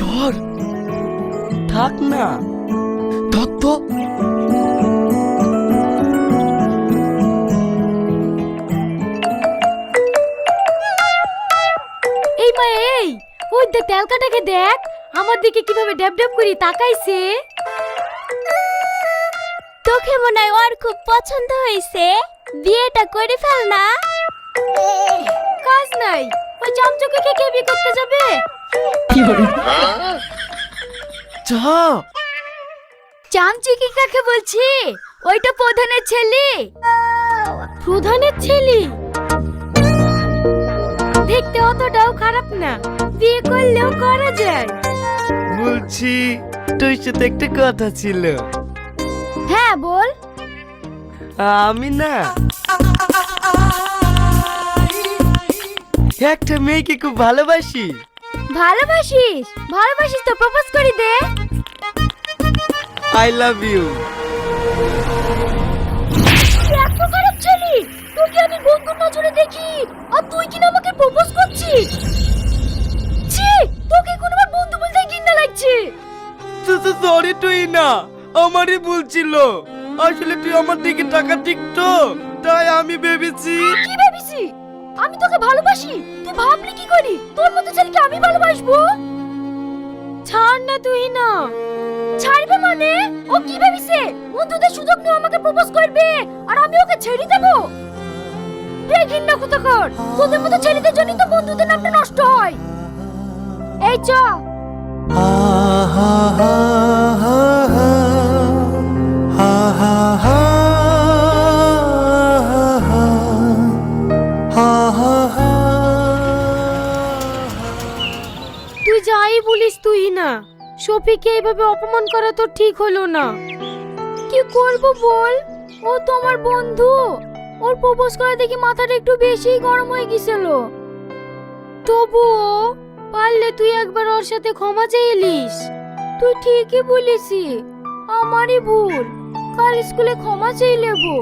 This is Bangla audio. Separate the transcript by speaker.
Speaker 1: ধর, থাক না, ধর তো।
Speaker 2: এই মা, এই ওই দেখ, তেলকাটাকে দেখ আমার দিকে কিভাবে ড্যাব ড্যাব করে তাকাইছে। তোকে মনে হয় ওর খুব পছন্দ হয়েছে, বিয়েটা করে ফেল না। কাজ নাই, ওই চামচকে কে বিয়ে করতে যাবে? চামচুকি কাকে বলছি? ওইটা প্রধানের ছেলে। প্রধানের ছেলে দেখতে অতটাও খারাপ না, বিয়ে করলেও করা যায়।
Speaker 1: বলছি তোর সাথে একটা কথা ছিল।
Speaker 2: হ্যাঁ বল।
Speaker 1: আমি না একটা মেয়েকে খুব ভালোবাসি।
Speaker 2: ভালোবাসিস? ভালোবাসিস তো প্রপোজ করে দে।
Speaker 1: I love you.
Speaker 2: এত খারাপ ছেলে, তোকে আমি বন্ধুর নজরে দেখি আর তুই কিনা আমাকে প্রপোজ করছিস? ছি, তোকে কোনবার বন্ধু বলতে ঘৃণা লাগছে।
Speaker 1: তো সরি তুই না, আমারই ভুল ছিল। আসলে তুই আমার দিকে টাকা টিকতো, তাই আমি ভেবেছি।
Speaker 2: কি ভেবেছি? আমি তোকে ভালোবাসি, তুই ভাবলি কি করি? তোর মতো ছেলেকে আমি ভালোবাসবো? ছাড় না তুই না। ছাড়বে মানে? ও কি ভেবেছে বন্ধুদের সুযোগ নিয়ে আমাকে প্রপোজ করবে আর আমি ওকে ছেড়ে দেব? রে ঘৃণা কোথাকার, তোদের মতো ছেলেদের জন্যই তো বন্ধুদের নামটা নষ্ট হয়। এই চ। তুই যাই বলিস তুই না, শফিকে এইভাবে অপমান করা তো ঠিক হলো না। কি করব বল, ও তো আমার বন্ধু। ওর প্রপোজ করা দেখি মাথাটা একটু বেশি গরম হয়ে গিয়েছিল। তবুও পারলে তুই একবার ওর সাথে ক্ষমা চাইলিস। তুই ঠিকই বলিস, আমারই ভুল, কাল স্কুলে ক্ষমা চাই নেবো।